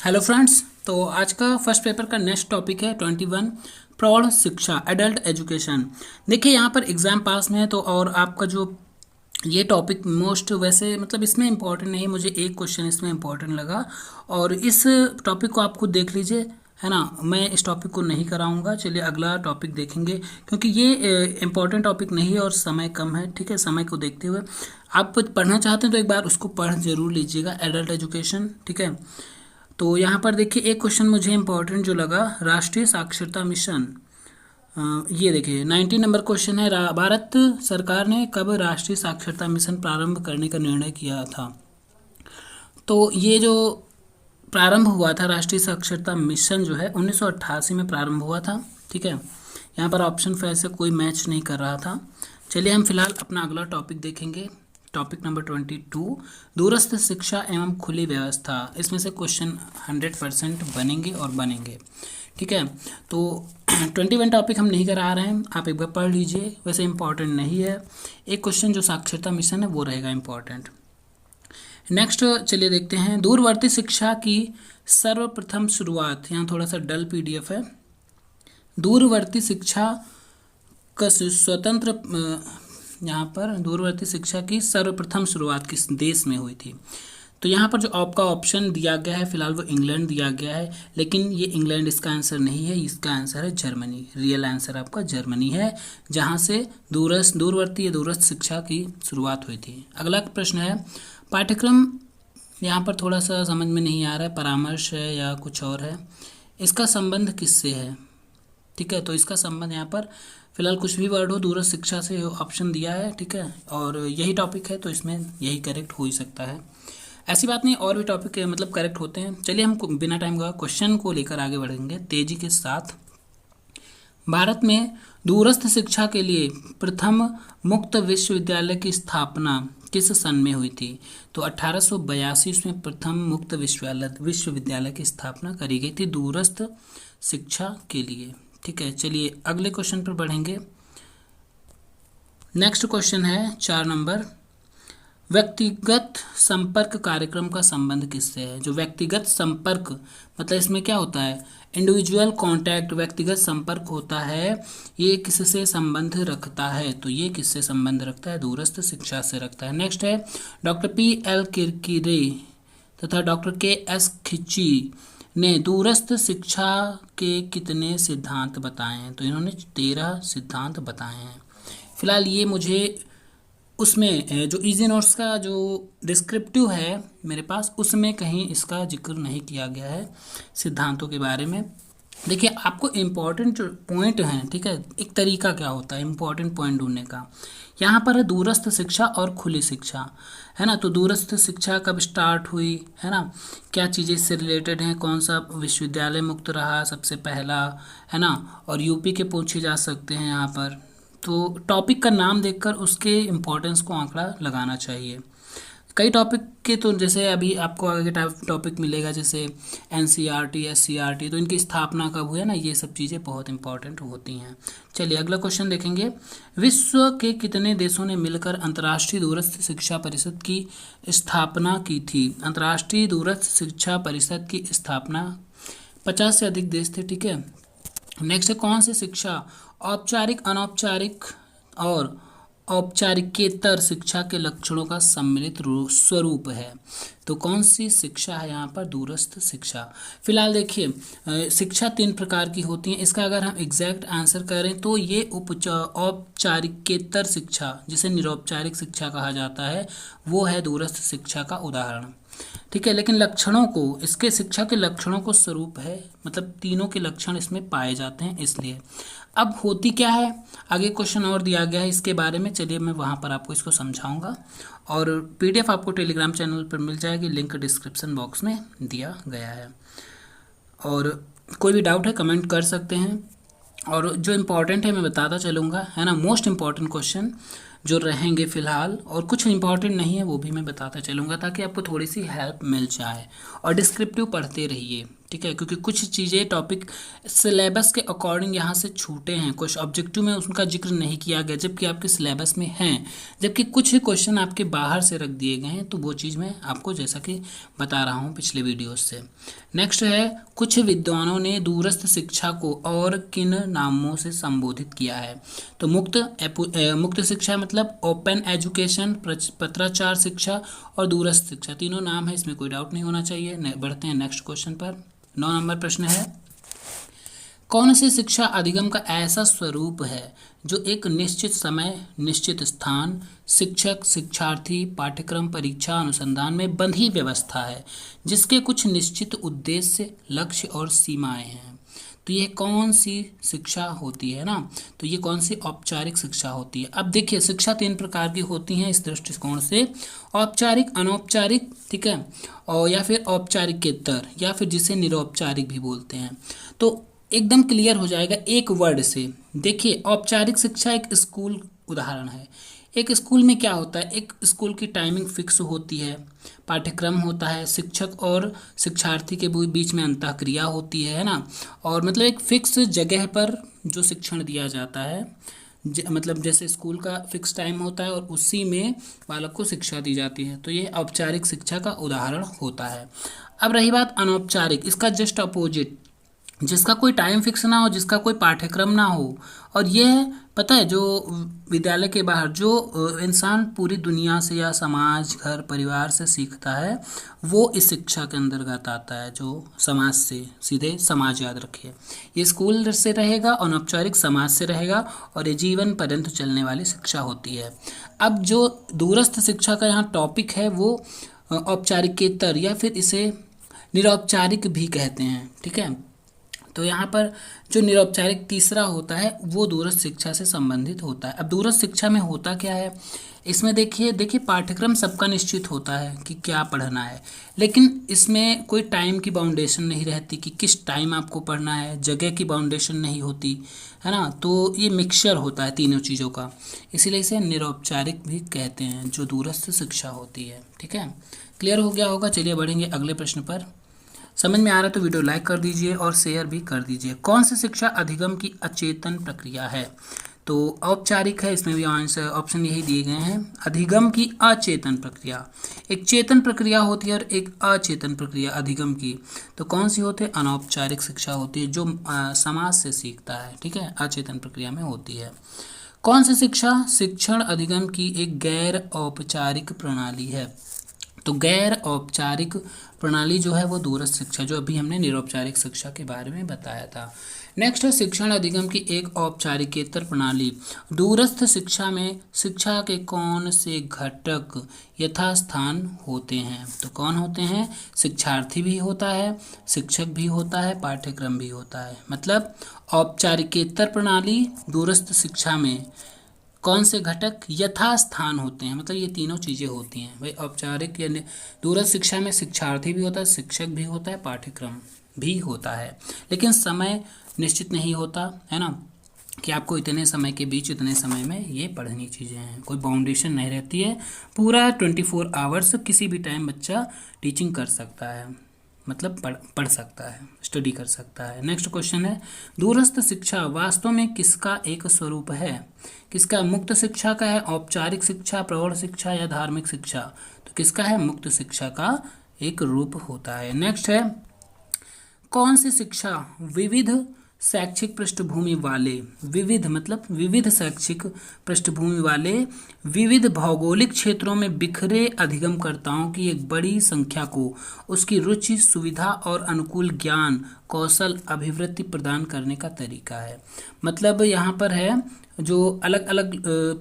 Hello friends. तो आज का फर्स्ट पेपर का नेक्स्ट टॉपिक है 21 प्रौढ़ शिक्षा एडल्ट एजुकेशन। देखिए यहाँ पर एग्ज़ाम पास में है तो और आपका जो ये टॉपिक मोस्ट वैसे मतलब इसमें इंपॉर्टेंट नहीं, मुझे एक क्वेश्चन इसमें इंपॉर्टेंट लगा और इस टॉपिक को आप खुद देख लीजिए, है ना। मैं इस टॉपिक को नहीं कराऊंगा, चलिए अगला टॉपिक देखेंगे क्योंकि ये इंपॉर्टेंट टॉपिक नहीं है और समय कम है। ठीक है, समय को देखते हुए आप पढ़ना चाहते हैं तो एक बार उसको पढ़ जरूर लीजिएगा, एडल्ट एजुकेशन। ठीक है, तो यहाँ पर देखिए एक क्वेश्चन मुझे इंपॉर्टेंट जो लगा, राष्ट्रीय साक्षरता मिशन। ये देखिए 19 नंबर क्वेश्चन है, भारत सरकार ने कब राष्ट्रीय साक्षरता मिशन प्रारंभ करने का निर्णय किया था। तो ये जो प्रारंभ हुआ था राष्ट्रीय साक्षरता मिशन जो है 1988 में प्रारंभ हुआ था। ठीक है, यहाँ पर ऑप्शन फिर से कोई मैच नहीं कर रहा था। चलिए हम फिलहाल अपना अगला टॉपिक देखेंगे, टॉपिक नंबर 22 दूरस्थ शिक्षा एवं खुली व्यवस्था। इसमें से क्वेश्चन 100% बनेंगे और बनेंगे। ठीक है, तो 21 टॉपिक हम नहीं करा रहे हैं, आप एक बार पढ़ लीजिए, वैसे इंपॉर्टेंट नहीं है। एक क्वेश्चन जो साक्षरता मिशन है वो रहेगा इंपॉर्टेंट। नेक्स्ट चलिए देखते हैं, दूरवर्ती शिक्षा की सर्वप्रथम शुरुआत। यहाँ थोड़ा सा डल पीडीएफ है। दूरवर्ती शिक्षा का स्वतंत्र यहाँ पर दूरवर्ती शिक्षा की सर्वप्रथम शुरुआत किस देश में हुई थी। तो यहाँ पर जो आपका ऑप्शन दिया गया है फिलहाल वो इंग्लैंड दिया गया है, लेकिन ये इंग्लैंड इसका आंसर नहीं है, इसका आंसर है जर्मनी। रियल आंसर आपका जर्मनी है, जहाँ से दूरवर्ती या दूरस्थ शिक्षा की शुरुआत हुई थी। अगला प्रश्न है, पाठ्यक्रम यहाँ पर थोड़ा सा समझ में नहीं आ रहा है, परामर्श है या कुछ और है, इसका संबंध किससे है। ठीक है, तो इसका संबंध यहाँ पर फिलहाल कुछ भी वर्ड हो दूरस्थ शिक्षा से ऑप्शन दिया है। ठीक है, और यही टॉपिक है तो इसमें यही करेक्ट हो ही सकता है, ऐसी बात नहीं, और भी टॉपिक मतलब करेक्ट होते हैं। चलिए हम बिना टाइम का क्वेश्चन को लेकर आगे बढ़ेंगे तेजी के साथ। भारत में दूरस्थ शिक्षा के लिए प्रथम मुक्त विश्वविद्यालय की स्थापना किस सन में हुई थी। तो 1882 में प्रथम मुक्त विश्वविद्यालय की स्थापना करी गई थी दूरस्थ शिक्षा के लिए। ठीक है, चलिए अगले क्वेश्चन पर बढ़ेंगे। नेक्स्ट क्वेश्चन है 4 नंबर, व्यक्तिगत संपर्क कार्यक्रम का संबंध किससे है। जो व्यक्तिगत संपर्क मतलब इसमें क्या होता है, इंडिविजुअल कांटेक्ट, व्यक्तिगत संपर्क होता है, ये किससे संबंध रखता है। तो ये किससे संबंध रखता है, दूरस्थ शिक्षा से रखता है। नेक्स्ट है, डॉक्टर PL किरकिरे तथा डॉक्टर KS खिची ने दूरस्थ शिक्षा के कितने सिद्धांत बताए हैं। तो इन्होंने 13 सिद्धांत बताए हैं। फिलहाल ये मुझे उसमें जो इजी नोट्स का जो डिस्क्रिप्टिव है मेरे पास, उसमें कहीं इसका जिक्र नहीं किया गया है सिद्धांतों के बारे में। देखिए आपको इम्पोर्टेंट जो पॉइंट हैं, ठीक है, एक तरीका क्या होता है इम्पोर्टेंट पॉइंट ढूंढने का। यहाँ पर है दूरस्थ शिक्षा और खुली शिक्षा, है ना। तो दूरस्थ शिक्षा कब स्टार्ट हुई, है ना, क्या चीज़ें इससे रिलेटेड हैं, कौन सा विश्वविद्यालय मुक्त रहा सबसे पहला, है ना, और यूपी के पूछे जा सकते हैं यहाँ पर। तो टॉपिक का नाम देखकर उसके इम्पोर्टेंस को आंकड़ा लगाना चाहिए। कई टॉपिक के तो जैसे अभी आपको आगे टॉपिक मिलेगा जैसे NCERT SCERT, तो इनकी स्थापना कब हुई है ना, ये सब चीज़ें बहुत इंपॉर्टेंट होती हैं। चलिए अगला क्वेश्चन देखेंगे, विश्व के कितने देशों ने मिलकर अंतर्राष्ट्रीय दूरस्थ शिक्षा परिषद की स्थापना की थी। अंतर्राष्ट्रीय दूरस्थ शिक्षा परिषद की स्थापना 50 से अधिक देश थे। ठीक है, नेक्स्ट है, कौन सी शिक्षा औपचारिक अनौपचारिक और औपचारिकेतर शिक्षा के लक्षणों का सम्मिलित स्वरूप है। तो कौन सी शिक्षा है यहाँ पर, दूरस्थ शिक्षा। फिलहाल देखिए शिक्षा 3 प्रकार की होती है, इसका अगर हम एग्जैक्ट आंसर करें तो ये औपचारिकेतर शिक्षा जिसे निरौपचारिक शिक्षा कहा जाता है वो है दूरस्थ शिक्षा का उदाहरण। ठीक है, लेकिन लक्षणों को, इसके शिक्षा के लक्षणों को स्वरूप है, मतलब तीनों के लक्षण इसमें पाए जाते हैं इसलिए। अब होती क्या है, आगे क्वेश्चन और दिया गया है इसके बारे में, चलिए मैं वहाँ पर आपको इसको समझाऊंगा और PDF आपको टेलीग्राम चैनल पर मिल जाएगी, लिंक डिस्क्रिप्शन बॉक्स में दिया गया है। और कोई भी डाउट है कमेंट कर सकते हैं, और जो इम्पोर्टेंट है मैं बताता चलूँगा, है ना, मोस्ट इम्पॉर्टेंट क्वेश्चन जो रहेंगे फिलहाल, और कुछ इंपॉर्टेंट नहीं है वो भी मैं बताता चलूँगा ताकि आपको थोड़ी सी हेल्प मिल जाए। और डिस्क्रिप्टिव पढ़ते रहिए, ठीक है, क्योंकि कुछ चीज़ें टॉपिक सिलेबस के अकॉर्डिंग यहाँ से छूटे हैं, कुछ ऑब्जेक्टिव में उनका जिक्र नहीं किया गया जबकि आपके सिलेबस में हैं, जबकि कुछ क्वेश्चन आपके बाहर से रख दिए गए हैं। तो वो चीज़ मैं आपको जैसा कि बता रहा हूँ पिछले वीडियो से। नेक्स्ट है, कुछ विद्वानों ने दूरस्थ शिक्षा को और किन नामों से संबोधित किया है। तो मुक्त शिक्षा मतलब ओपन एजुकेशन, पत्राचार शिक्षा और दूरस्थ शिक्षा, तीनों नाम है, इसमें कोई डाउट नहीं होना चाहिए। बढ़ते हैं नेक्स्ट क्वेश्चन पर। 9 नंबर प्रश्न है, कौन सी शिक्षा अधिगम का ऐसा स्वरूप है जो एक निश्चित समय, निश्चित स्थान, शिक्षक, शिक्षार्थी, पाठ्यक्रम, परीक्षा, अनुसंधान में बंधी व्यवस्था है, जिसके कुछ निश्चित उद्देश्य, लक्ष्य और सीमाएं हैं। तो ये कौन सी शिक्षा होती है ना, तो ये कौन सी औपचारिक शिक्षा होती है। अब देखिए, शिक्षा 3 प्रकार की होती हैं इस दृष्टिकोण से, औपचारिक, अनौपचारिक, ठीक है, और या फिर औपचारिकेतर, या फिर जिसे निरौपचारिक भी बोलते हैं। तो एकदम क्लियर हो जाएगा एक वर्ड से। देखिए, औपचारिक शिक्षा एक स्कूल उदाहरण है। एक स्कूल में क्या होता है, एक स्कूल की टाइमिंग फिक्स होती है, पाठ्यक्रम होता है, शिक्षक और शिक्षार्थी के बीच में अंतःक्रिया होती है ना, और मतलब एक फिक्स जगह पर जो शिक्षण दिया जाता है, मतलब जैसे स्कूल का फिक्स टाइम होता है और उसी में बालक को शिक्षा दी जाती है। तो ये औपचारिक शिक्षा का उदाहरण होता है। अब रही बात अनौपचारिक, इसका जस्ट अपोजिट, जिसका कोई टाइम फिक्स ना हो, जिसका कोई पाठ्यक्रम ना हो, और यह पता है जो विद्यालय के बाहर जो इंसान पूरी दुनिया से या समाज, घर, परिवार से सीखता है, वो इस शिक्षा के अंतर्गत आता है। जो समाज से, सीधे समाज याद रखिए, ये स्कूल से रहेगा, अनौपचारिक समाज से रहेगा, और ये जीवन पर्यंत चलने वाली शिक्षा होती है। अब जो दूरस्थ शिक्षा का यहाँ टॉपिक है वो औपचारिकेतर या फिर इसे निरौपचारिक भी कहते हैं, ठीक है। तो यहाँ पर जो निरौपचारिक तीसरा होता है वो दूरस्थ शिक्षा से संबंधित होता है। अब दूरस्थ शिक्षा में होता क्या है, इसमें देखिए पाठ्यक्रम सबका निश्चित होता है कि क्या पढ़ना है, लेकिन इसमें कोई टाइम की बाउंडेशन नहीं रहती कि किस टाइम आपको पढ़ना है, जगह की बाउंडेशन नहीं होती है ना। तो ये मिक्सचर होता है तीनों चीज़ों का, इसीलिए इसे निरौपचारिक भी कहते हैं जो दूरस्थ शिक्षा होती है, ठीक है। क्लियर हो गया होगा। चलिए बढ़ेंगे अगले प्रश्न पर। समझ में आ रहा है तो वीडियो लाइक कर दीजिए और शेयर भी कर दीजिए। कौन सी शिक्षा अधिगम की अचेतन प्रक्रिया है। तो औपचारिक है, इसमें भी आंसर ऑप्शन यही दिए गए हैं। अधिगम की अचेतन प्रक्रिया, एक चेतन प्रक्रिया होती है और एक अचेतन प्रक्रिया अधिगम की। तो कौन सी होती है, अनौपचारिक शिक्षा होती है जो समाज से सीखता है, ठीक है, अचेतन प्रक्रिया में होती है। कौन सी शिक्षा शिक्षण अधिगम की एक गैर औपचारिक प्रणाली है। तो गैर औपचारिक प्रणाली जो है वो दूरस्थ शिक्षा, जो अभी हमने निरौपचारिक शिक्षा के बारे में बताया था। नेक्स्ट है शिक्षण अधिगम की एक औपचारिकेतर प्रणाली। दूरस्थ शिक्षा में शिक्षा के कौन से घटक यथास्थान होते हैं। तो कौन होते हैं, शिक्षार्थी भी होता है, शिक्षक भी होता है, पाठ्यक्रम भी होता है। मतलब औपचारिकेतर प्रणाली दूरस्थ शिक्षा में कौन से घटक यथास्थान होते हैं, मतलब ये तीनों चीज़ें होती हैं भाई। औपचारिक या दूरस्थ शिक्षा में शिक्षार्थी भी होता है, शिक्षक भी होता है, पाठ्यक्रम भी होता है, लेकिन समय निश्चित नहीं होता है ना, कि आपको इतने समय के बीच इतने समय में ये पढ़नी चीज़ें हैं, कोई बाउंडेशन नहीं रहती है। पूरा 24 आवर्स किसी भी टाइम बच्चा टीचिंग कर सकता है, मतलब पढ़ सकता है, स्टडी कर सकता है। नेक्स्ट क्वेश्चन है, दूरस्थ शिक्षा वास्तव में किसका एक स्वरूप है। किसका, मुक्त शिक्षा का है, औपचारिक शिक्षा, प्रौढ़ शिक्षा या धार्मिक शिक्षा। तो किसका है, मुक्त शिक्षा का एक रूप होता है। नेक्स्ट है, कौन सी शिक्षा विविध शैक्षिक पृष्ठभूमि वाले, विविध मतलब विविध शैक्षिक पृष्ठभूमि वाले विविध भौगोलिक क्षेत्रों में बिखरे अधिगमकर्ताओं की एक बड़ी संख्या को उसकी रुचि, सुविधा और अनुकूल ज्ञान, कौशल, अभिवृत्ति प्रदान करने का तरीका है। मतलब यहाँ पर है जो अलग अलग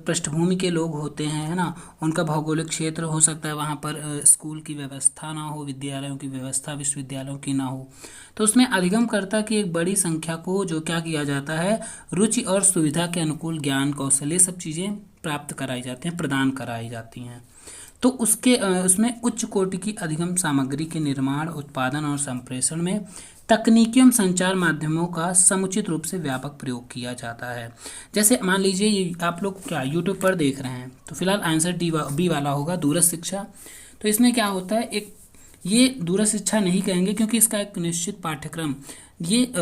पृष्ठभूमि के लोग होते हैं, है ना, उनका भौगोलिक क्षेत्र हो सकता है, वहाँ पर स्कूल की व्यवस्था ना हो, विद्यालयों की व्यवस्था विश्वविद्यालयों की ना हो, तो उसमें अधिगमकर्ता की एक बड़ी संख्या को जो क्या किया जाता है, रुचि और सुविधा के अनुकूल ज्ञान, कौशल, ये सब चीज़ें प्राप्त कराई जाती हैं, प्रदान कराई जाती हैं। तो उसमें उच्च कोटि की अधिगम सामग्री के निर्माण, उत्पादन और संप्रेषण में तकनीकी एवं संचार माध्यमों का समुचित रूप से व्यापक प्रयोग किया जाता है। जैसे मान लीजिए आप लोग क्या यूट्यूब पर देख रहे हैं, तो फिलहाल आंसर बी वाला होगा, दूरस्थ शिक्षा। तो इसमें क्या होता है, एक ये दूरस्थ शिक्षा नहीं कहेंगे क्योंकि इसका एक निश्चित पाठ्यक्रम ये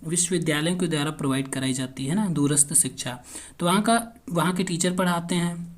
विश्वविद्यालयों के द्वारा प्रोवाइड कराई जाती है ना दूरस्थ शिक्षा। तो वहाँ के टीचर पढ़ाते हैं,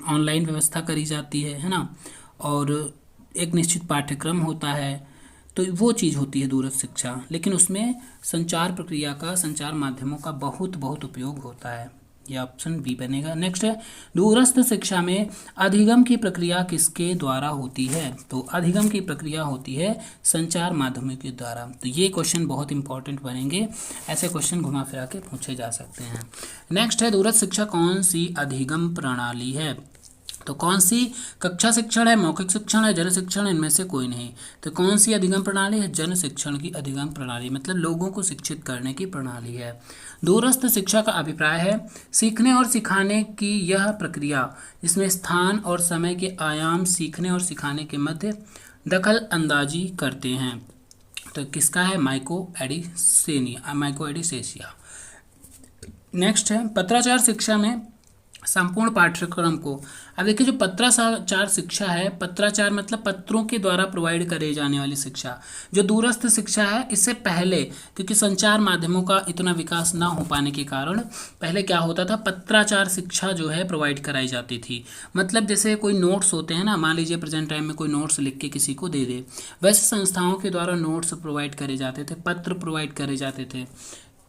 ऑनलाइन व्यवस्था करी जाती है ना, और एक निश्चित पाठ्यक्रम होता है, तो वो चीज़ होती है दूरस्थ शिक्षा। लेकिन उसमें संचार प्रक्रिया का, संचार माध्यमों का बहुत बहुत उपयोग होता है। ये ऑप्शन बी बनेगा। नेक्स्ट है, दूरस्थ शिक्षा में अधिगम की प्रक्रिया किसके द्वारा होती है? तो अधिगम की प्रक्रिया होती है संचार माध्यमों के द्वारा। तो ये क्वेश्चन बहुत इंपॉर्टेंट बनेंगे, ऐसे क्वेश्चन घुमा फिरा के पूछे जा सकते हैं। नेक्स्ट है, दूरस्थ शिक्षा कौन सी अधिगम प्रणाली है? तो कौन सी कक्षा शिक्षण है, मौखिक शिक्षण है, जन शिक्षण है, इनमें से कोई नहीं। तो कौन सी अधिगम प्रणाली है? जन शिक्षण की अधिगम प्रणाली, मतलब लोगों को शिक्षित करने की प्रणाली है। दूरस्थ शिक्षा का अभिप्राय है सीखने और सिखाने की यह प्रक्रिया जिसमें स्थान और समय के आयाम सीखने और सिखाने के मध्य दखल अंदाजी करते हैं। तो किसका है? माइको एडिसेसिया। नेक्स्ट है, पत्राचार शिक्षा में संपूर्ण पाठ्यक्रम को, अब देखिए जो पत्राचार शिक्षा है, पत्राचार मतलब पत्रों के द्वारा प्रोवाइड करे जाने वाली शिक्षा। जो दूरस्थ शिक्षा है, इससे पहले क्योंकि संचार माध्यमों का इतना विकास ना हो पाने के कारण पहले क्या होता था, पत्राचार शिक्षा जो है प्रोवाइड कराई जाती थी। मतलब जैसे कोई नोट्स होते हैं ना, मान लीजिए प्रेजेंट टाइम में कोई नोट्स लिख के किसी को दे दे, वैसे संस्थाओं के द्वारा नोट्स प्रोवाइड करे जाते थे, पत्र प्रोवाइड करे जाते थे,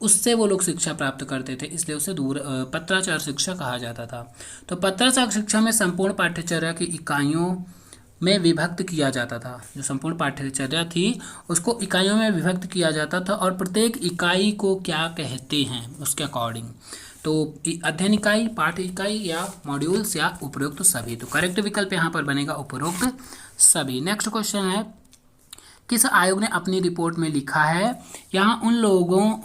उससे वो लोग शिक्षा प्राप्त करते थे, इसलिए उसे पत्राचार शिक्षा कहा जाता था। तो पत्राचार शिक्षा में संपूर्ण पाठ्यचर्या की इकाइयों में विभक्त किया जाता था। जो संपूर्ण पाठ्यचर्या थी उसको इकाइयों में विभक्त किया जाता था, और प्रत्येक इकाई को क्या कहते हैं उसके अकॉर्डिंग, तो अध्ययन इकाई, पाठ इकाई, या मॉड्यूल्स, या उपरोक्त सभी। तो करेक्ट विकल्प यहाँ पर बनेगा उपरोक्त सभी। नेक्स्ट क्वेश्चन है, किस आयोग ने अपनी रिपोर्ट में लिखा है यहाँ उन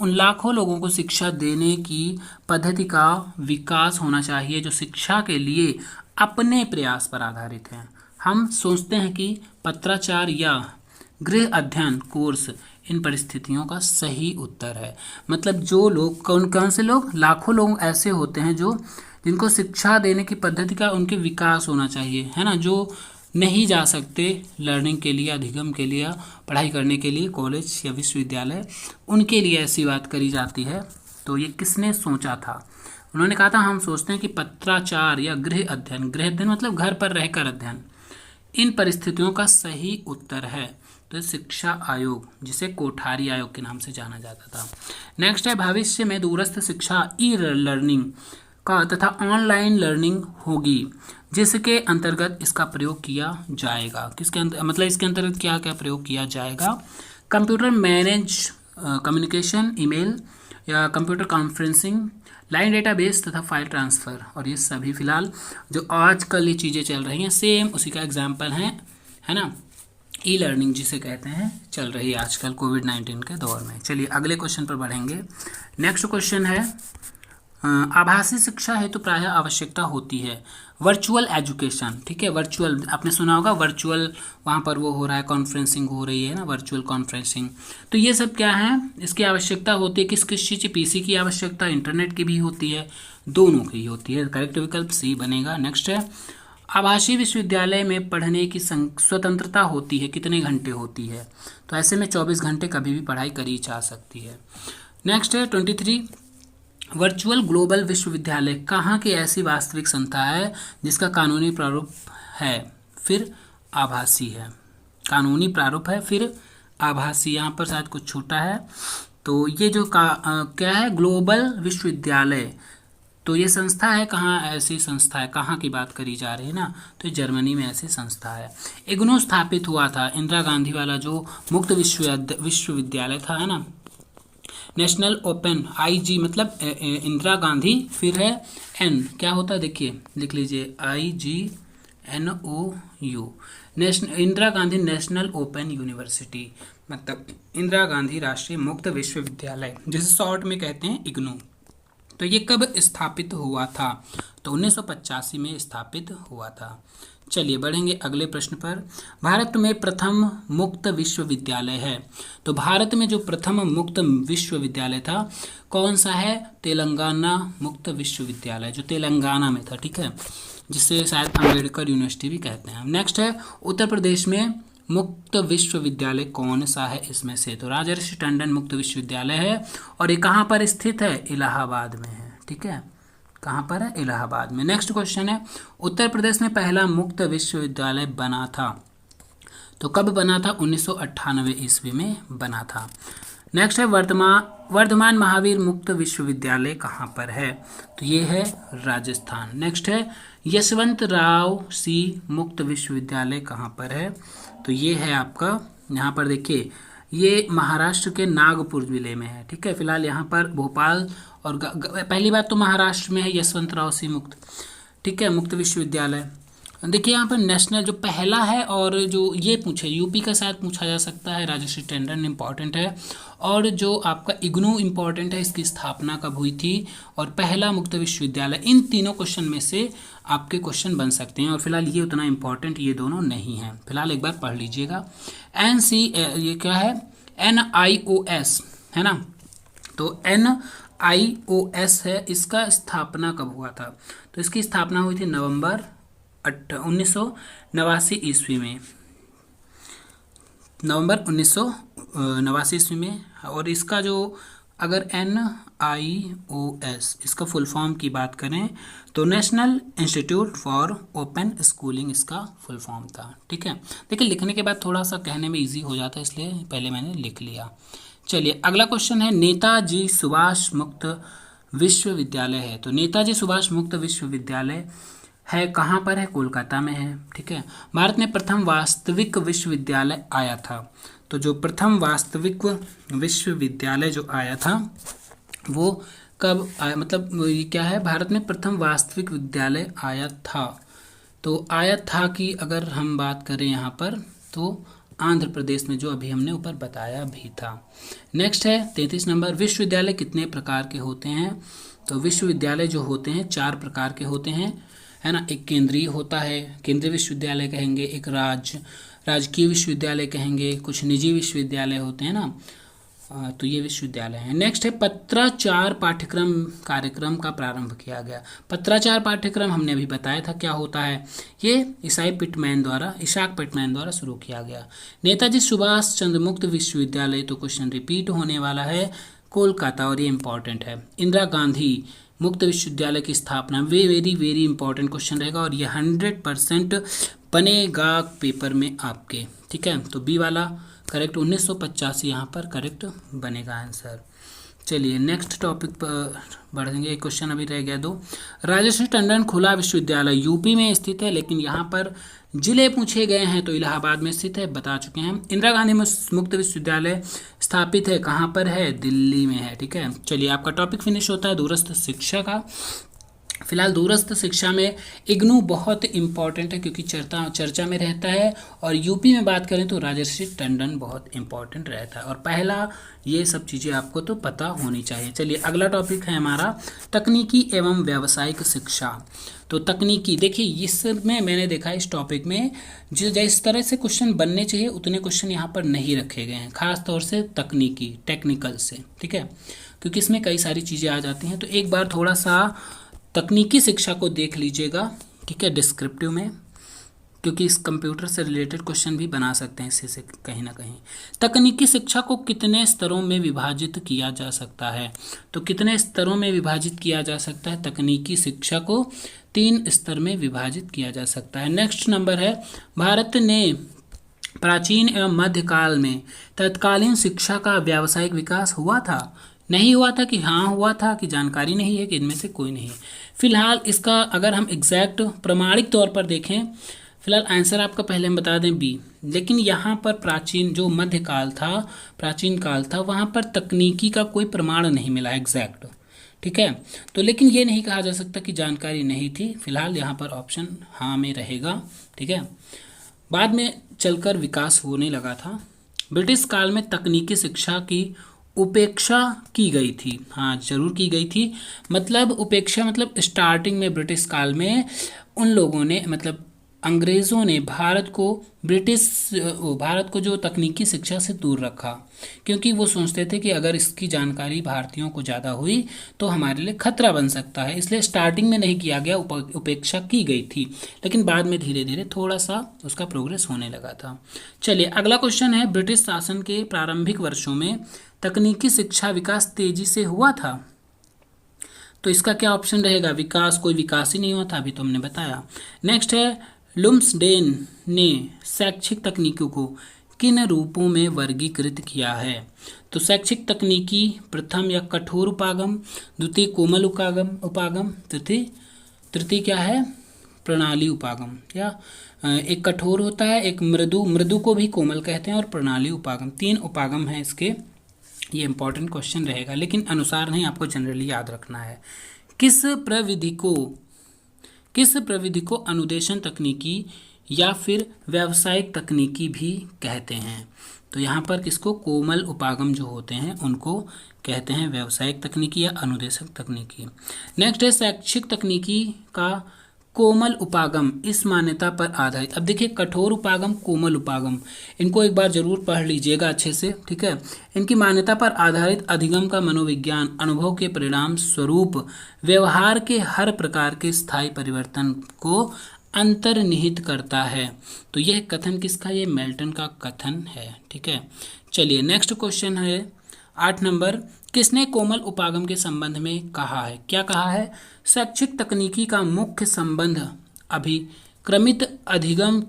लाखों लोगों को शिक्षा देने की पद्धति का विकास होना चाहिए जो शिक्षा के लिए अपने प्रयास पर आधारित हैं। हम सोचते हैं कि पत्राचार या गृह अध्ययन कोर्स इन परिस्थितियों का सही उत्तर है। मतलब जो लोग, कौन कौन से लोग? लाखों लोग ऐसे होते हैं जिनको शिक्षा देने की पद्धति का उनके विकास होना चाहिए, है ना, जो नहीं जा सकते लर्निंग के लिए, अधिगम के लिए, पढ़ाई करने के लिए कॉलेज या विश्वविद्यालय, उनके लिए ऐसी बात करी जाती है। तो ये किसने सोचा था? उन्होंने कहा था हम सोचते हैं कि पत्राचार या गृह अध्ययन मतलब घर पर रहकर अध्ययन इन परिस्थितियों का सही उत्तर है। तो शिक्षा आयोग, जिसे कोठारी आयोग के नाम से जाना जाता था। नेक्स्ट है, भविष्य में दूरस्थ शिक्षा ई लर्निंग का तथा ऑनलाइन लर्निंग होगी जिसके अंतर्गत इसका प्रयोग किया जाएगा। किसके मतलब इसके अंतर्गत क्या क्या प्रयोग किया जाएगा? कंप्यूटर मैनेज कम्युनिकेशन, ईमेल या कंप्यूटर कॉन्फ्रेंसिंग, लाइन डेटाबेस तथा फाइल ट्रांसफ़र। और ये सभी फिलहाल जो आजकल ये चीज़ें चल रही हैं सेम उसी का एग्जाम्पल है ना, ई लर्निंग जिसे कहते हैं, चल रही है आजकल कोविड-19 के दौर में। चलिए अगले क्वेश्चन पर बढ़ेंगे। नेक्स्ट क्वेश्चन है, आभासी शिक्षा हेतु प्रायः आवश्यकता होती है वर्चुअल एजुकेशन। ठीक है, वर्चुअल आपने सुना होगा, वर्चुअल वहाँ पर वो हो रहा है, कॉन्फ्रेंसिंग हो रही है ना, वर्चुअल कॉन्फ्रेंसिंग। तो ये सब क्या है, इसकी आवश्यकता होती है किस किस चीज़ की? पीसी की आवश्यकता, इंटरनेट की भी होती है, दोनों की होती है। करेक्ट विकल्प सी बनेगा। नेक्स्ट है, आवासीय विश्वविद्यालय में पढ़ने की स्वतंत्रता होती है, कितने घंटे होती है? तो ऐसे में 24 घंटे कभी भी पढ़ाई करी जा सकती है। नेक्स्ट है 23, वर्चुअल ग्लोबल विश्वविद्यालय कहाँ की ऐसी वास्तविक संस्था है जिसका कानूनी प्रारूप है फिर आभासी है? कानूनी प्रारूप है फिर आभासी, यहाँ पर शायद कुछ छूटा है। तो ये जो क्या है, ग्लोबल विश्वविद्यालय, तो ये संस्था है, कहाँ ऐसी संस्था है, कहाँ की बात करी जा रही है ना, तो जर्मनी में ऐसी संस्था है। इग्नू स्थापित हुआ था, इंदिरा गांधी वाला जो मुक्त विश्वविद्यालय था, है ना, नेशनल ओपन, IG मतलब इंदिरा गांधी, फिर है N, क्या होता है देखिए, लिख लीजिए IGNOU, Indira Gandhi national open university, मतलब इंदिरा गांधी राष्ट्रीय मुक्त विश्वविद्यालय, जिसे शॉर्ट में कहते हैं इग्नू। तो ये कब स्थापित हुआ था? तो 1985 में स्थापित हुआ था। चलिए बढ़ेंगे अगले प्रश्न पर। भारत में प्रथम मुक्त विश्वविद्यालय है, तो भारत में जो प्रथम मुक्त विश्वविद्यालय था कौन सा है? तेलंगाना मुक्त विश्वविद्यालय, जो तेलंगाना में था। ठीक है, जिसे शायद अम्बेडकर यूनिवर्सिटी भी कहते हैं। नेक्स्ट है उत्तर प्रदेश में मुक्त विश्वविद्यालय कौन सा है इसमें से? तो राजर्षि टंडन मुक्त विश्वविद्यालय है और ये कहाँ पर स्थित है? इलाहाबाद में है। ठीक है, कहाँ पर है? इलाहाबाद में। नेक्स्ट क्वेश्चन है उत्तर प्रदेश में पहला मुक्त विश्वविद्यालय बना था, तो कब बना था? 1998 ईस्वी में बना था। नेक्स्ट है वर्धमान महावीर मुक्त विश्वविद्यालय कहाँ पर है? तो ये है राजस्थान। नेक्स्ट है यशवंत राव सी मुक्त विश्वविद्यालय कहाँ पर है? तो ये है आपका, यहाँ पर देखिए, ये महाराष्ट्र के नागपुर जिले में है। ठीक है, फिलहाल यहाँ पर भोपाल और पहली बात तो महाराष्ट्र में है यशवंत राव सी मुक्त, ठीक है, मुक्त विश्वविद्यालय। देखिए यहाँ पर नेशनल जो पहला है, और जो ये पूछे यूपी का साथ पूछा जा सकता है, राजर्षि टंडन इंपॉर्टेंट है, और जो आपका इग्नू इंपॉर्टेंट है, इसकी स्थापना कब हुई थी, और पहला मुक्त विश्वविद्यालय, इन तीनों क्वेश्चन में से आपके क्वेश्चन बन सकते हैं। और फिलहाल ये उतना इंपॉर्टेंट ये दोनों नहीं हैं, फिलहाल एक बार पढ़ लीजिएगा। ये क्या है? NIOS है ना, तो NIOS है, इसका स्थापना कब हुआ था? तो इसकी स्थापना हुई थी नवंबर 1989 ईस्वी में, नवंबर 1989 ईस्वी में। और इसका जो अगर NIOS इसका फुल फॉर्म की बात करें तो national institute for open schooling इसका फुल फॉर्म था। ठीक है, देखिए लिखने के बाद थोड़ा सा कहने में इजी हो जाता है, इसलिए पहले मैंने लिख लिया। चलिए अगला क्वेश्चन है नेताजी सुभाष मुक्त विश्वविद्यालय है, तो नेताजी सुभाष मुक्त विश्वविद्यालय है कहाँ पर है? कोलकाता में है। ठीक है, भारत में प्रथम वास्तविक विश्वविद्यालय आया था, तो जो प्रथम वास्तविक विश्वविद्यालय जो आया था वो कब आया, मतलब ये क्या है? भारत में प्रथम वास्तविक विद्यालय आया था, तो आया था कि अगर हम बात करें यहाँ पर तो आंध्र प्रदेश में, जो अभी हमने ऊपर बताया भी था। नेक्स्ट है 33 नंबर, विश्वविद्यालय कितने प्रकार के होते हैं? तो विश्वविद्यालय जो होते हैं 4 प्रकार के होते हैं, है ना। एक केंद्रीय होता है, केंद्रीय विश्वविद्यालय कहेंगे, एक राजकीय विश्वविद्यालय कहेंगे, कुछ निजी विश्वविद्यालय होते हैं ना, तो ये विश्वविद्यालय है। नेक्स्ट है पत्राचार पाठ्यक्रम कार्यक्रम का प्रारंभ किया गया। पत्राचार पाठ्यक्रम हमने अभी बताया था क्या होता है, ये इसाक पिटमैन द्वारा शुरू किया गया। नेताजी सुभाष चंद्र मुक्त विश्वविद्यालय, तो क्वेश्चन रिपीट होने वाला है, कोलकाता, और ये इंपॉर्टेंट है। इंदिरा गांधी मुक्त विश्वविद्यालय की स्थापना, वेरी इंपॉर्टेंट क्वेश्चन रहेगा, और ये 100% बनेगा पेपर में आपके। ठीक है, तो बी वाला करेक्ट, 1985 यहाँ पर करेक्ट बनेगा आंसर। चलिए नेक्स्ट टॉपिक पर बढ़ेंगे, एक क्वेश्चन अभी रह गया 2। राजर्षि टंडन खुला विश्वविद्यालय यूपी में स्थित है, लेकिन यहाँ पर जिले पूछे गए हैं तो इलाहाबाद में स्थित है, बता चुके हैं। इंदिरा गांधी मुक्त विश्वविद्यालय स्थापित है कहाँ पर है? दिल्ली में है। ठीक है, चलिए आपका टॉपिक फिनिश होता है दूरस्थ शिक्षा का। फिलहाल दूरस्थ शिक्षा में इग्नू बहुत इंपॉर्टेंट है क्योंकि चर्चा में रहता है, और यूपी में बात करें तो राजर्षि टंडन बहुत इंपॉर्टेंट रहता है। और पहला ये सब चीज़ें आपको तो पता होनी चाहिए। चलिए अगला टॉपिक है हमारा तकनीकी एवं व्यावसायिक शिक्षा। तो तकनीकी, देखिए इसमें मैंने देखा इस टॉपिक में जिस तरह से क्वेश्चन बनने चाहिए उतने क्वेश्चन यहाँ पर नहीं रखे गए हैं, खास तौर से टेक्निकल से। ठीक है, क्योंकि इसमें कई सारी चीज़ें आ जाती हैं, तो एक बार थोड़ा सा तकनीकी शिक्षा को देख लीजिएगा। ठीक है, डिस्क्रिप्टिव में, क्योंकि इस कंप्यूटर से रिलेटेड क्वेश्चन भी बना सकते हैं इससे कहीं ना कहीं। तकनीकी शिक्षा को कितने स्तरों में विभाजित किया जा सकता है? तो कितने स्तरों में विभाजित किया जा सकता है? तकनीकी शिक्षा को 3 स्तर में विभाजित किया जा सकता है। नेक्स्ट नंबर है, भारत ने प्राचीन एवं मध्यकाल में तत्कालीन शिक्षा का व्यावसायिक विकास हुआ था? नहीं हुआ था कि हाँ हुआ था कि जानकारी नहीं है कि इनमें से कोई नहीं। फिलहाल इसका अगर हम एग्जैक्ट प्रमाणिक तौर पर देखें, फिलहाल आंसर आपका पहले हम बता दें बी, लेकिन यहाँ पर प्राचीन जो मध्यकाल था, प्राचीन काल था, वहाँ पर तकनीकी का कोई प्रमाण नहीं मिला एग्जैक्ट। ठीक है, तो लेकिन ये नहीं कहा जा सकता कि जानकारी नहीं थी। फिलहाल यहाँ पर ऑप्शन हाँ में रहेगा। ठीक है, बाद में चलकर विकास होने लगा था। ब्रिटिश काल में तकनीकी शिक्षा की उपेक्षा की गई थी। हाँ जरूर की गई थी, मतलब उपेक्षा मतलब स्टार्टिंग में ब्रिटिश काल में उन लोगों ने मतलब अंग्रेज़ों ने भारत को जो तकनीकी शिक्षा से दूर रखा, क्योंकि वो सोचते थे कि अगर इसकी जानकारी भारतीयों को ज़्यादा हुई तो हमारे लिए खतरा बन सकता है, इसलिए स्टार्टिंग में नहीं किया गया, उपेक्षा की गई थी, लेकिन बाद में धीरे धीरे थोड़ा सा उसका प्रोग्रेस होने लगा था। चलिए अगला क्वेश्चन है, ब्रिटिश शासन के प्रारंभिक वर्षों में तकनीकी शिक्षा विकास तेजी से हुआ था? तो इसका क्या ऑप्शन रहेगा? विकास, कोई विकास ही नहीं हुआ था, अभी तो हमने बताया। नेक्स्ट है, लुम्सडेन ने शैक्षिक तकनीकों को किन रूपों में वर्गीकृत किया है? तो शैक्षिक तकनीकी, प्रथम या कठोर उपागम, द्वितीय कोमल उपागम, तृतीय क्या है? प्रणाली उपागम। या एक कठोर होता है, एक मृदु को भी कोमल कहते हैं, और प्रणाली उपागम, 3 उपागम है इसके। ये इंपॉर्टेंट क्वेश्चन रहेगा, लेकिन अनुसार नहीं, आपको जनरली याद रखना है। किस प्रविधि को अनुदेशन तकनीकी या फिर व्यावसायिक तकनीकी भी कहते हैं? तो यहाँ पर किसको? कोमल उपागम जो होते हैं उनको कहते हैं व्यावसायिक तकनीकी या अनुदेशक तकनीकी। नेक्स्ट है, शैक्षिक तकनीकी का कोमल उपागम इस मान्यता पर आधारित। अब देखिए, कठोर उपागम, कोमल उपागम, इनको एक बार जरूर पढ़ लीजिएगा अच्छे से, ठीक है। इनकी मान्यता पर आधारित अधिगम का मनोविज्ञान अनुभव के परिणाम स्वरूप व्यवहार के हर प्रकार के स्थायी परिवर्तन को अंतर्निहित करता है। तो यह कथन किसका? ये मेल्टन का कथन है, ठीक है। चलिए नेक्स्ट क्वेश्चन है 8 नंबर, किसने कोमल उपागम के संबंध में कहा है? क्या कहा है? शैक्षिक तकनीकी का मुख्य संबंध अभिक्रमित अधिगम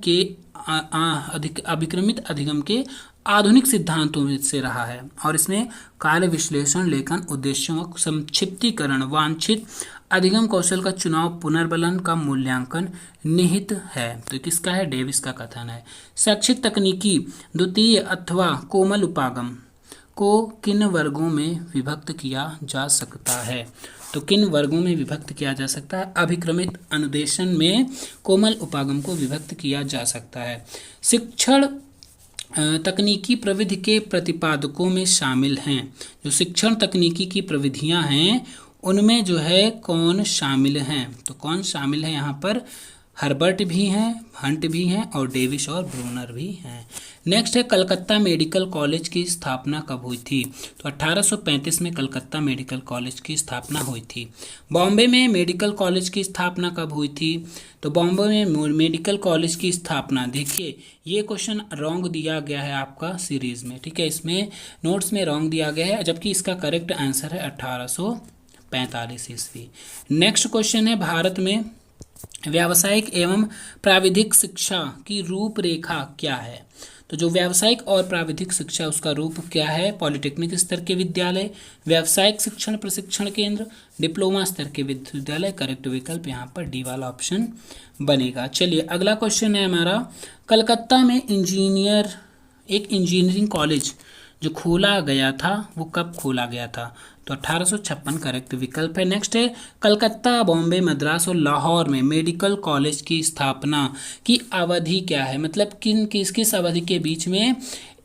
के आधुनिक सिद्धांतों से रहा है, और इसमें कार्य विश्लेषण, लेखन, उद्देश्यों का संक्षिप्तीकरण, वांछित अधिगम कौशल का चुनाव, पुनर्बलन का मूल्यांकन निहित है। तो किसका है? डेविस का कथन है। शैक्षिक तकनीकी द्वितीय अथवा कोमल उपागम को किन वर्गों में विभक्त किया जा सकता है? तो किन वर्गों में विभक्त किया जा सकता है? अभिक्रमित अनुदेशन में कोमल उपागम को विभक्त किया जा सकता है। शिक्षण तकनीकी प्रविधि के प्रतिपादकों में शामिल हैं। जो शिक्षण तकनीकी की प्रविधियां हैं उनमें जो है कौन शामिल हैं? तो कौन शामिल है यहाँ पर? हर्बर्ट भी हैं, हंट भी हैं, और डेविस और ब्रूनर भी हैं। नेक्स्ट है, कलकत्ता मेडिकल कॉलेज की स्थापना कब हुई थी? तो 1835 में कलकत्ता मेडिकल कॉलेज की स्थापना हुई थी। बॉम्बे में मेडिकल कॉलेज की स्थापना कब हुई थी? तो बॉम्बे में मेडिकल कॉलेज की स्थापना, देखिए ये क्वेश्चन रॉन्ग दिया गया है आपका सीरीज में, ठीक है, इसमें नोट्स में रॉन्ग दिया गया है, जबकि इसका करेक्ट आंसर है 1845 ईस्वी। नेक्स्ट क्वेश्चन है, भारत में व्यावसायिक एवं प्राविधिक शिक्षा की रूपरेखा क्या है? तो जो व्यावसायिक और प्राविधिक शिक्षा, उसका रूप क्या है? पॉलिटेक्निक स्तर के विद्यालय, व्यावसायिक शिक्षण प्रशिक्षण केंद्र, डिप्लोमा स्तर के विद्यालय। करेक्ट विकल्प यहाँ पर डी वाला ऑप्शन बनेगा। चलिए अगला क्वेश्चन है हमारा, कलकत्ता में एक इंजीनियरिंग कॉलेज जो खोला गया था वो कब खोला गया था? तो 1856 करेक्ट विकल्प है। नेक्स्ट है, कलकत्ता, बॉम्बे, मद्रास और लाहौर में मेडिकल कॉलेज की स्थापना की अवधि क्या है? मतलब किस अवधि के बीच में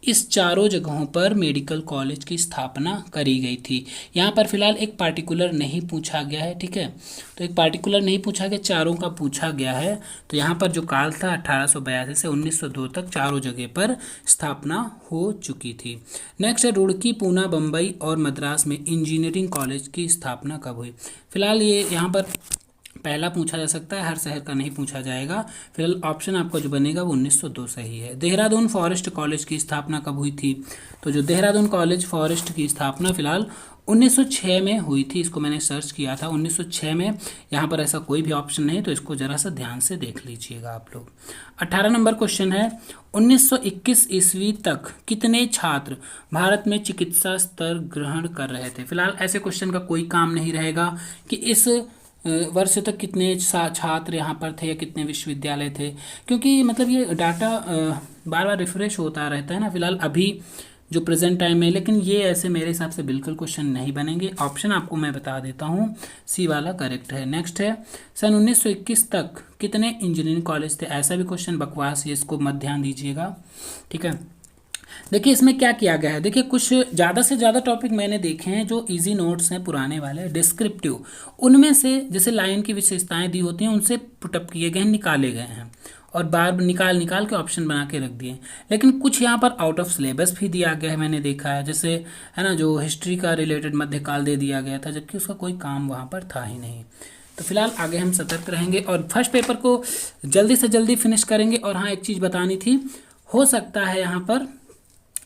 इस चारों जगहों पर मेडिकल कॉलेज की स्थापना करी गई थी? यहाँ पर फिलहाल एक पार्टिकुलर नहीं पूछा गया है, ठीक है, तो एक पार्टिकुलर नहीं पूछा गया, चारों का पूछा गया है। तो यहाँ पर जो काल था 1882 से 1902 तक चारों जगह पर स्थापना हो चुकी थी। नेक्स्ट है, रुड़की, पूना, बम्बई और मद्रास में इंजीनियरिंग कॉलेज की स्थापना कब हुई? फिलहाल ये यहाँ पर पहला पूछा जा सकता है, हर शहर का नहीं पूछा जाएगा। फिलहाल ऑप्शन आपका जो बनेगा वो 1902 सही है। देहरादून फॉरेस्ट कॉलेज की स्थापना कब हुई थी? तो जो देहरादून कॉलेज फॉरेस्ट की स्थापना फिलहाल 1906 में हुई थी, इसको मैंने सर्च किया था 1906 में। यहाँ पर ऐसा कोई भी ऑप्शन नहीं, तो इसको जरा सा ध्यान से देख लीजिएगा आप लोग। 18 नंबर क्वेश्चन है, 1921 ईस्वी तक कितने छात्र भारत में चिकित्सा स्तर ग्रहण कर रहे थे? फिलहाल ऐसे क्वेश्चन का कोई काम नहीं रहेगा कि इस वर्ष तक कितने छात्र यहाँ पर थे या कितने विश्वविद्यालय थे, क्योंकि मतलब ये डाटा बार बार रिफ्रेश होता रहता है ना, फिलहाल अभी जो प्रेजेंट टाइम में, लेकिन ये ऐसे मेरे हिसाब से बिल्कुल क्वेश्चन नहीं बनेंगे। ऑप्शन आपको मैं बता देता हूँ, सी वाला करेक्ट है। नेक्स्ट है, सन 1921 तक कितने इंजीनियरिंग कॉलेज थे? ऐसा भी क्वेश्चन बकवास है, इसको मत ध्यान दीजिएगा, ठीक है। देखिए इसमें क्या किया गया है, देखिए कुछ ज़्यादा से ज़्यादा टॉपिक मैंने देखे हैं जो इजी नोट्स हैं पुराने वाले डिस्क्रिप्टिव, उनमें से जैसे लाइन की विशेषताएं दी होती हैं उनसे पुटअप किए गए हैं, निकाले गए हैं, और बार निकाल निकाल के ऑप्शन बना के रख दिए। लेकिन कुछ यहाँ पर आउट ऑफ सिलेबस भी दिया गया है, मैंने देखा है, जैसे है ना जो हिस्ट्री का रिलेटेड मध्यकाल दे दिया गया था, जबकि उसका कोई काम वहाँ पर था ही नहीं। तो फिलहाल आगे हम सतर्क रहेंगे और फर्स्ट पेपर को जल्दी से जल्दी फिनिश करेंगे। और हाँ, एक चीज़ बतानी थी, हो सकता है यहाँ पर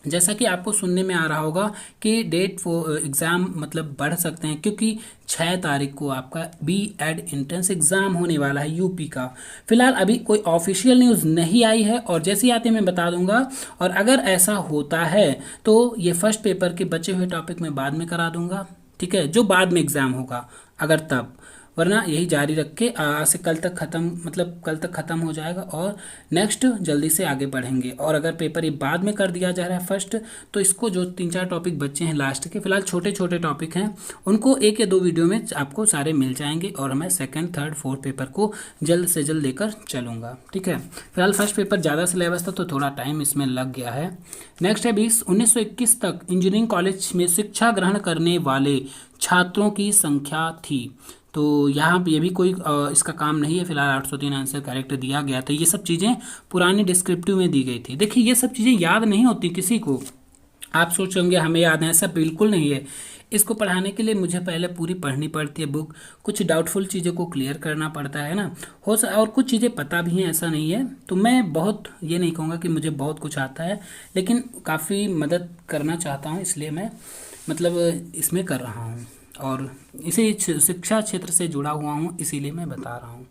जैसा कि आपको सुनने में आ रहा होगा कि डेट फॉर एग्ज़ाम मतलब बढ़ सकते हैं, क्योंकि 6 तारीख को आपका B.Ed एंट्रेंस एग्ज़ाम होने वाला है यूपी का। फिलहाल अभी कोई ऑफिशियल न्यूज़ नहीं आई है, और जैसे ही आते मैं बता दूंगा। और अगर ऐसा होता है तो ये फर्स्ट पेपर के बचे हुए टॉपिक मैं बाद में करा दूंगा, ठीक है, जो बाद में एग्ज़ाम होगा अगर तब, वरना यही जारी रख के आज से कल तक ख़त्म, मतलब कल तक ख़त्म हो जाएगा और नेक्स्ट जल्दी से आगे बढ़ेंगे। और अगर पेपर ये बाद में कर दिया जा रहा है फर्स्ट, तो इसको जो 3-4 टॉपिक बच्चे हैं लास्ट के, फिलहाल छोटे छोटे टॉपिक हैं, उनको 1 या 2 वीडियो में आपको सारे मिल जाएंगे। और मैं सेकंड, थर्ड, फोर्थ पेपर को जल्द से जल्द लेकर चलूँगा, ठीक है। फिलहाल फर्स्ट पेपर ज़्यादा सिलेबस था तो थोड़ा टाइम इसमें लग गया है। नेक्स्ट है 1921 तक इंजीनियरिंग कॉलेज में शिक्षा ग्रहण करने वाले छात्रों की संख्या थी। तो यहाँ ये भी कोई इसका काम नहीं है, फिलहाल 803 आंसर करेक्ट दिया गया था। ये सब चीज़ें पुरानी डिस्क्रिप्टिव में दी गई थी। देखिए ये सब चीज़ें याद नहीं होती किसी को, आप सोच होंगे हमें याद है, ऐसा बिल्कुल नहीं है। इसको पढ़ाने के लिए मुझे पहले पूरी पढ़नी पड़ती है बुक, कुछ डाउटफुल चीज़ों को क्लियर करना पड़ता है ना, और कुछ चीज़ें पता भी हैं, ऐसा नहीं है। तो मैं बहुत ये नहीं कहूँगा कि मुझे बहुत कुछ आता है, लेकिन काफ़ी मदद करना चाहता हूँ, इसलिए मैं मतलब इसमें कर रहा हूँ और इसी शिक्षा क्षेत्र से जुड़ा हुआ हूँ, इसीलिए मैं बता रहा हूँ।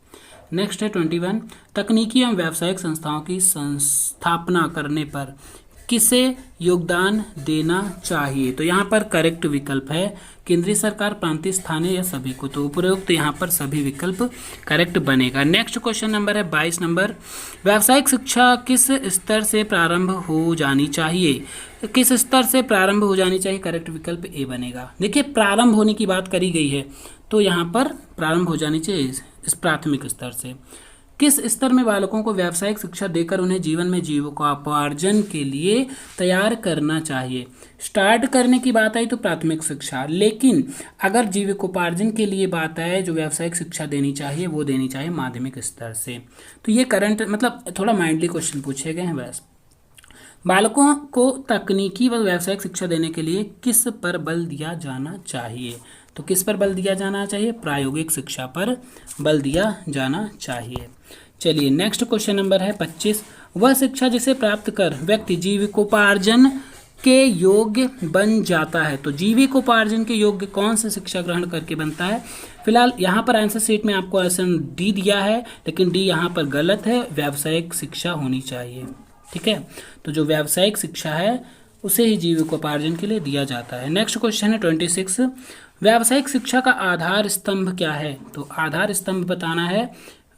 नेक्स्ट है 21, तकनीकी एवं व्यावसायिक संस्थाओं की स्थापना करने पर किसे योगदान देना चाहिए। तो यहाँ पर करेक्ट विकल्प है केंद्रीय सरकार, प्रांतीय, स्थानीय या सभी को। तो उपरोक्त यहाँ पर सभी विकल्प करेक्ट बनेगा। नेक्स्ट क्वेश्चन नंबर है 22 नंबर, व्यावसायिक शिक्षा किस स्तर से प्रारंभ हो जानी चाहिए। किस स्तर से प्रारंभ हो जानी चाहिए, करेक्ट विकल्प ए बनेगा। देखिए प्रारंभ होने की बात करी गई है, तो यहाँ पर प्रारंभ हो जानी चाहिए इस प्राथमिक स्तर से। किस स्तर में बालकों को व्यावसायिक शिक्षा देकर उन्हें जीवन में जीविकोपार्जन के लिए तैयार करना चाहिए। स्टार्ट करने की बात आई तो प्राथमिक शिक्षा, लेकिन अगर जीविकोपार्जन के लिए बात आए जो व्यावसायिक शिक्षा देनी चाहिए वो देनी चाहिए माध्यमिक स्तर से। तो ये करंट मतलब थोड़ा माइंडली क्वेश्चन पूछे गए हैं बस। बालकों को तकनीकी व व्यावसायिक शिक्षा देने के लिए किस पर बल दिया जाना चाहिए। तो किस पर बल दिया जाना चाहिए, प्रायोगिक शिक्षा पर बल दिया जाना चाहिए। चलिए नेक्स्ट क्वेश्चन नंबर है 25, वह शिक्षा जिसे प्राप्त कर व्यक्ति जीविकोपार्जन के योग्य बन जाता है। तो जीविकोपार्जन के योग्य कौन सा शिक्षा ग्रहण करके बनता है। फिलहाल यहाँ पर आंसर शीट में आपको ऑप्शन डी दिया है, लेकिन डी यहाँ पर गलत है, व्यावसायिक शिक्षा होनी चाहिए, ठीक है। तो जो व्यावसायिक शिक्षा है उसे ही जीविकोपार्जन के लिए दिया जाता है। नेक्स्ट क्वेश्चन है 26, व्यावसायिक शिक्षा का आधार स्तंभ क्या है। तो आधार स्तंभ बताना है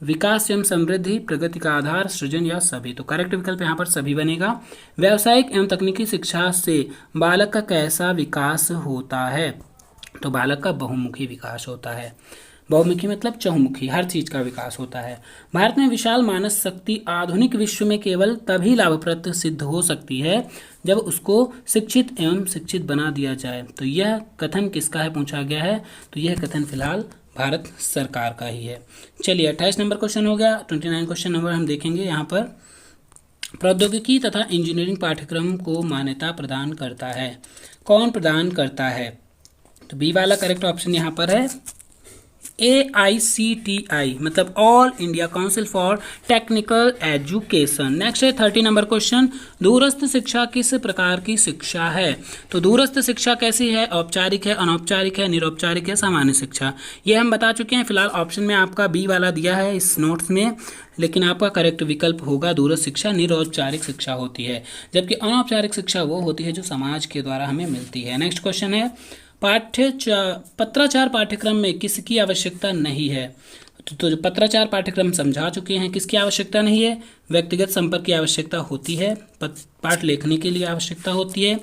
विकास एवं समृद्धि, प्रगति का आधार, सृजन या सभी। तो करेक्ट विकल्प यहाँ पर सभी बनेगा। व्यावसायिक एवं तकनीकी शिक्षा से बालक का कैसा विकास होता है। तो बालक का बहुमुखी विकास होता है। बहुमुखी मतलब चहुमुखी, हर चीज का विकास होता है। भारत में विशाल मानस शक्ति आधुनिक विश्व में केवल तभी लाभप्रद सिद्ध हो सकती है जब उसको शिक्षित एवं शिक्षित बना दिया जाए। तो यह कथन किसका है पूछा गया है, तो यह कथन फिलहाल भारत सरकार का ही है। चलिए 28 नंबर क्वेश्चन हो गया। 29 क्वेश्चन नंबर हम देखेंगे। यहाँ पर प्रौद्योगिकी तथा इंजीनियरिंग पाठ्यक्रम को मान्यता प्रदान करता है, कौन प्रदान करता है। तो बी वाला करेक्ट ऑप्शन यहाँ पर है AICTI, मतलब all India council for technical education. Next है 30 नंबर क्वेश्चन, दूरस्थ शिक्षा किस प्रकार की शिक्षा है। तो दूरस्थ शिक्षा कैसी है, औपचारिक है, अनौपचारिक है, निरौपचारिक है, सामान्य शिक्षा। ये हम बता चुके हैं। फिलहाल ऑप्शन में आपका बी वाला दिया है इस नोट्स में, लेकिन आपका करेक्ट विकल्प होगा दूरस्थ शिक्षा निरौपचारिक शिक्षा होती है, जबकि अनौपचारिक शिक्षा वो होती है जो समाज के द्वारा हमें मिलती है। नेक्स्ट क्वेश्चन है पत्राचार पाठ्यक्रम में किसकी आवश्यकता नहीं है। तो जो पत्राचार पाठ्यक्रम समझा चुके हैं, किसकी आवश्यकता नहीं है, व्यक्तिगत संपर्क की आवश्यकता होती है, पाठ लिखने के लिए आवश्यकता होती है,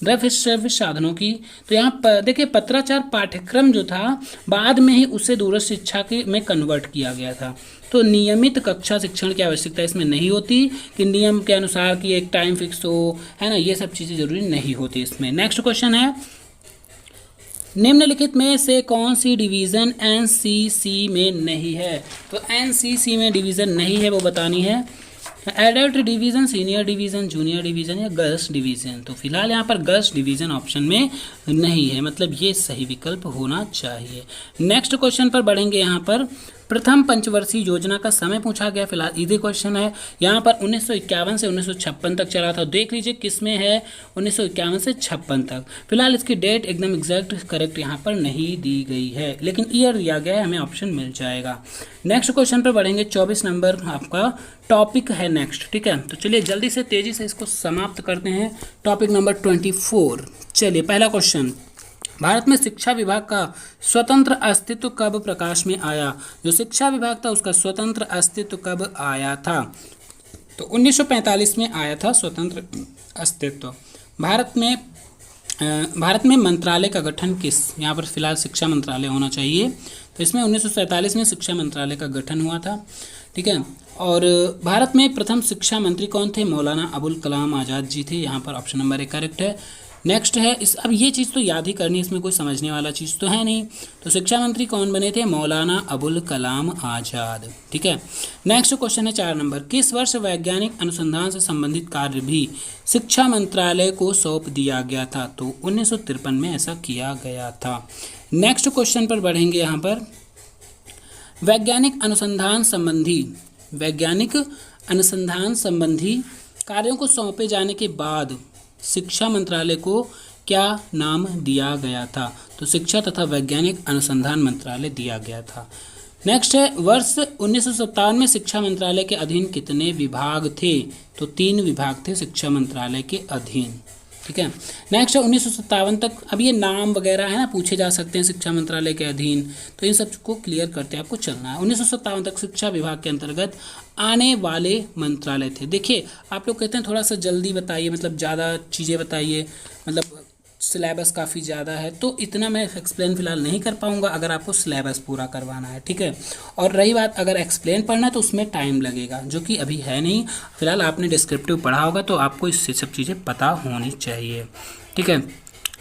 द्रव्य श्रव्य साधनों की। तो यहाँ देखिए पत्राचार पाठ्यक्रम जो था बाद में ही उसे दूरस्थ शिक्षा के में कन्वर्ट किया गया था। तो नियमित कक्षा शिक्षण की आवश्यकता इसमें नहीं होती कि नियम के अनुसार कि एक टाइम फिक्स हो, है ना, ये सब चीज़ें जरूरी नहीं होती इसमें। नेक्स्ट क्वेश्चन है निम्नलिखित में से कौन सी डिवीज़न एनसीसी में नहीं है? तो एनसीसी में डिवीज़न नहीं है वो बतानी है। Adult division, senior division, junior division या गर्ल्स डिवीज़न। तो फिलहाल यहाँ पर गर्ल्स डिवीज़न ऑप्शन में नहीं है, मतलब ये सही विकल्प होना चाहिए। नेक्स्ट क्वेश्चन पर बढ़ेंगे। यहाँ पर प्रथम पंचवर्षीय योजना का समय पूछा गया। फिलहाल इजी क्वेश्चन है। यहाँ पर 1951 से 1956 तक चला था। देख लीजिए किस में है, 1951 से 56 तक। फिलहाल इसकी डेट एकदम एग्जैक्ट करेक्ट यहाँ पर नहीं दी गई है, लेकिन ईयर दिया गया है, हमें ऑप्शन मिल जाएगा। नेक्स्ट क्वेश्चन पर बढ़ेंगे। 24 नंबर आपका टॉपिक है नेक्स्ट, ठीक है। तो चलिए जल्दी से तेजी से इसको समाप्त करते हैं। Topic number 24। चलिए पहला क्वेश्चन, भारत में शिक्षा विभाग का स्वतंत्र अस्तित्व कब प्रकाश में आया? जो शिक्षा विभाग था उसका स्वतंत्र अस्तित्व कब आया था? तो 1945 में आया था स्वतंत्र अस्तित्व। भारत में मंत्रालय का गठन किस, यहाँ पर फिलहाल शिक्षा मंत्रालय होना चाहिए, तो इसमें 1947 में शिक्षा मंत्रालय का गठन हुआ था, ठीक है। और भारत में प्रथम शिक्षा मंत्री कौन थे? मौलाना अबुल कलाम आज़ाद जी थे। यहाँ पर ऑप्शन नंबर 1 करेक्ट है। नेक्स्ट है अब ये चीज़ तो याद ही करनी है, इसमें कोई समझने वाला चीज़ तो है नहीं। तो शिक्षा मंत्री कौन बने थे? मौलाना अबुल कलाम आज़ाद, ठीक है। नेक्स्ट क्वेश्चन है 4 नंबर, किस वर्ष वैज्ञानिक अनुसंधान से संबंधित कार्य भी शिक्षा मंत्रालय को सौंप दिया गया था? तो 1953 में ऐसा किया गया था। नेक्स्ट क्वेश्चन पर बढ़ेंगे। यहाँ पर वैज्ञानिक अनुसंधान संबंधी कार्यों को सौंपे जाने के बाद शिक्षा मंत्रालय को क्या नाम दिया गया था? तो शिक्षा तथा वैज्ञानिक अनुसंधान मंत्रालय दिया गया था। नेक्स्ट है वर्ष 1957 में शिक्षा मंत्रालय के अधीन कितने विभाग थे? तो 3 विभाग थे शिक्षा मंत्रालय के अधीन, ठीक है। नेक्स्ट है 1957 तक, अब ये नाम वगैरह है ना पूछे जा सकते हैं शिक्षा मंत्रालय के अधीन, तो इन सब को क्लियर करते आपको चलना है। 1957 तक शिक्षा विभाग के अंतर्गत आने वाले मंत्रालय थे। देखिए आप लोग कहते हैं थोड़ा सा जल्दी बताइए, मतलब ज़्यादा चीज़ें बताइए, मतलब सिलेबस काफ़ी ज़्यादा है, तो इतना मैं एक्सप्लेन फिलहाल नहीं कर पाऊँगा अगर आपको सिलेबस पूरा करवाना है, ठीक है। और रही बात अगर एक्सप्लेन पढ़ना है तो उसमें टाइम लगेगा, जो कि अभी है नहीं। फिलहाल आपने डिस्क्रिप्टिव पढ़ा होगा तो आपको इससे सब चीज़ें पता होनी चाहिए, ठीक है।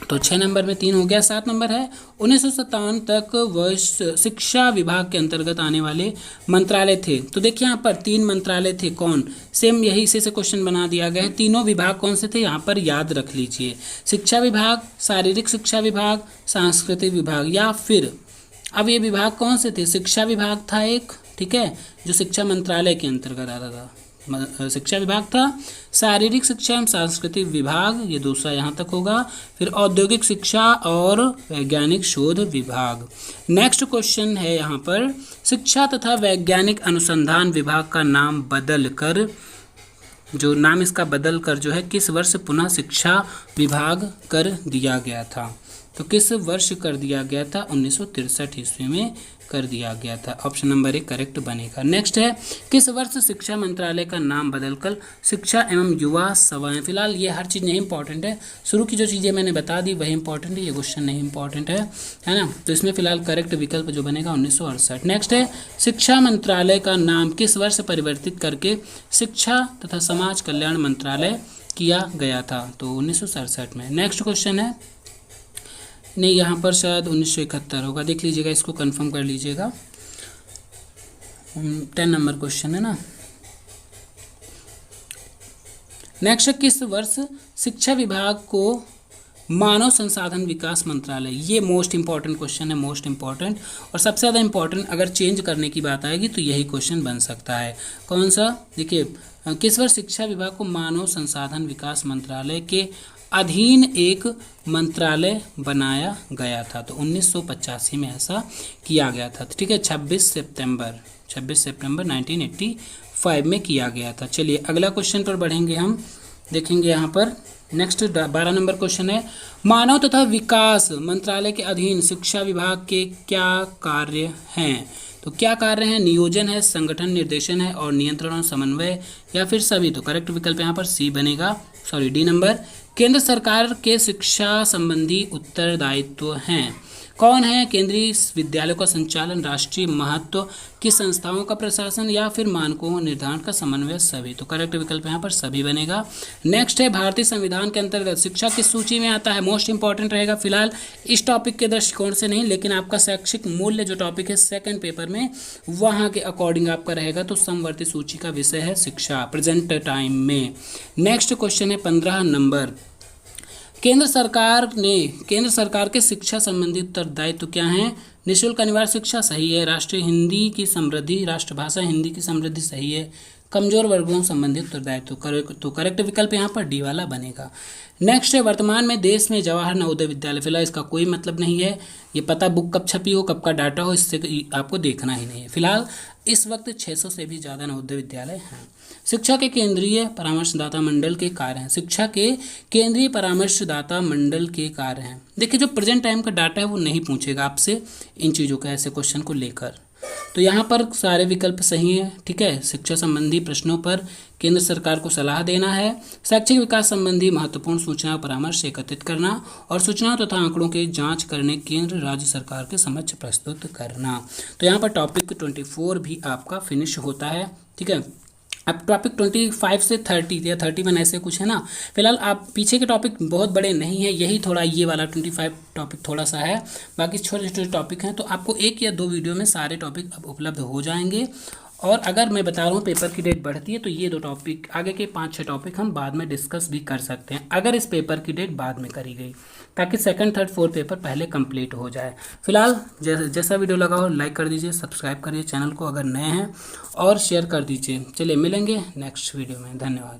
तो 6 नंबर में 3 हो गया। 7 नंबर है 1957 तक वर्ष शिक्षा विभाग के अंतर्गत आने वाले मंत्रालय थे। तो देखिए यहाँ पर 3 मंत्रालय थे, कौन? सेम यही से क्वेश्चन बना दिया गया है। तीनों विभाग कौन से थे यहाँ पर याद रख लीजिए, शिक्षा विभाग, शारीरिक शिक्षा विभाग, सांस्कृतिक विभाग, या फिर अब ये विभाग कौन से थे? शिक्षा विभाग था एक, ठीक है, जो शिक्षा मंत्रालय के अंतर्गत आता था, शिक्षा विभाग था। शारीरिक शिक्षा एवं सांस्कृतिक विभाग, ये दूसरा यहाँ तक होगा। फिर औद्योगिक शिक्षा और वैज्ञानिक शोध विभाग। नेक्स्ट क्वेश्चन है यहाँ पर, शिक्षा तथा वैज्ञानिक अनुसंधान विभाग का नाम बदल कर, जो नाम इसका बदल कर जो है किस वर्ष पुनः शिक्षा विभाग कर दिया गया था? तो किस वर्ष कर दिया गया था? 1963 ईस्वी में कर दिया गया था। ऑप्शन नंबर 1 करेक्ट बनेगा। नेक्स्ट है किस वर्ष शिक्षा मंत्रालय का नाम बदलकर शिक्षा एवं युवा सेवाएं। फिलहाल ये हर चीज़ नहीं इंपॉर्टेंट है, शुरू की जो चीज़ें मैंने बता दी वही इंपॉर्टेंट है, ये क्वेश्चन नहीं इंपॉर्टेंट है ना। तो इसमें फिलहाल करेक्ट विकल्प जो बनेगा 1968। नेक्स्ट है शिक्षा मंत्रालय का नाम किस वर्ष परिवर्तित करके शिक्षा तथा समाज कल्याण मंत्रालय किया गया था? तो 1967 में। नेक्स्ट क्वेश्चन है, नहीं यहाँ पर शायद 1971 होगा, देख लीजिएगा, इसको कंफर्म कर लीजिएगा। 10 नंबर क्वेश्चन है ना। नेक्स्ट, किस वर्ष शिक्षा विभाग को मानव संसाधन विकास मंत्रालय, ये मोस्ट इंपॉर्टेंट क्वेश्चन है, मोस्ट इंपॉर्टेंट और सबसे ज़्यादा इंपॉर्टेंट, अगर चेंज करने की बात आएगी तो यही क्वेश्चन बन सकता है। कौन सा? देखिए, किस वर्ष शिक्षा विभाग को मानव संसाधन विकास मंत्रालय के अधीन एक मंत्रालय बनाया गया था? तो 1985 में ऐसा किया गया था, ठीक है। 26 सितंबर 1985 में किया गया था। चलिए अगला क्वेश्चन पर बढ़ेंगे, हम देखेंगे यहाँ पर। नेक्स्ट 12 नंबर क्वेश्चन है, मानव तथा विकास मंत्रालय के अधीन शिक्षा विभाग के क्या कार्य हैं? तो क्या कार्य हैं? नियोजन है, संगठन निर्देशन है और नियंत्रण और समन्वय, या फिर सभी? तो करेक्ट विकल्प यहाँ पर सी बनेगा, डी नंबर। केंद्र सरकार के शिक्षा संबंधी उत्तरदायित्व हैं। कौन है? केंद्रीय विद्यालयों का संचालन, राष्ट्रीय महत्व की संस्थाओं का प्रशासन, या फिर मानकों निर्धारण का समन्वय, सभी। तो करेक्ट विकल्प यहाँ पर सभी बनेगा। नेक्स्ट है भारतीय संविधान के अंतर्गत शिक्षा किस सूची में आता है? मोस्ट इंपॉर्टेंट रहेगा फिलहाल इस टॉपिक के दृष्टिकोण से नहीं, लेकिन आपका शैक्षिक मूल्य जो टॉपिक है सेकंड पेपर में, वहाँ के अकॉर्डिंग आपका रहेगा। तो समवर्ती सूची का विषय है शिक्षा प्रेजेंट टाइम में। नेक्स्ट क्वेश्चन है 15 नंबर। केंद्र सरकार के शिक्षा संबंधी उत्तरदायित्व क्या है? निःशुल्क अनिवार्य शिक्षा सही है, राष्ट्रीय हिंदी की समृद्धि, राष्ट्रभाषा हिंदी की समृद्धि सही है, कमजोर वर्गों संबंधित उत्तरदायित्व। तो करेक्ट विकल्प यहाँ पर डी वाला बनेगा। नेक्स्ट है वर्तमान में देश में जवाहर नवोदय विद्यालय, फिलहाल इसका कोई मतलब नहीं है, ये पता बुक कब छपी हो कब का डाटा हो इससे आपको देखना ही नहीं है। फिलहाल इस वक्त 600 से भी ज़्यादा नवोदय विद्यालय हैं। शिक्षा के केंद्रीय परामर्शदाता मंडल के कार्य हैं, शिक्षा के केंद्रीय परामर्शदाता मंडल के कार्य हैं। देखिए जो प्रेजेंट टाइम का डाटा है वो नहीं पूछेगा आपसे इन चीज़ों का, ऐसे क्वेश्चन को लेकर। तो यहाँ पर सारे विकल्प सही है, ठीक है। शिक्षा संबंधी प्रश्नों पर केंद्र सरकार को सलाह देना है, शैक्षिक विकास संबंधी महत्वपूर्ण सूचना परामर्श एकत्रित करना, और सूचनाओं तथा आंकड़ों की जांच करने केंद्र राज्य सरकार के समक्ष प्रस्तुत करना। तो यहाँ पर टॉपिक 24 भी आपका फिनिश होता है, ठीक है। अब टॉपिक 25 से 30 या 31 ऐसे कुछ है ना। फिलहाल आप पीछे के टॉपिक बहुत बड़े नहीं है, यही थोड़ा ये वाला 25 टॉपिक थोड़ा सा है, बाकी छोटे छोटे टॉपिक हैं। तो आपको 1 या 2 वीडियो में सारे टॉपिक अब उपलब्ध हो जाएंगे। और अगर मैं बता रहा हूँ पेपर की डेट बढ़ती है तो ये 2 टॉपिक, आगे के 5-6 टॉपिक हम बाद में डिस्कस भी कर सकते हैं अगर इस पेपर की डेट बाद में करी गई, ताकि सेकंड, थर्ड, फोर्थ पेपर पहले कंप्लीट हो जाए। फिलहाल जैसा वीडियो लगा हो लाइक कर दीजिए, सब्सक्राइब करिए चैनल को अगर नए हैं, और शेयर कर दीजिए। चलिए मिलेंगे नेक्स्ट वीडियो में, धन्यवाद।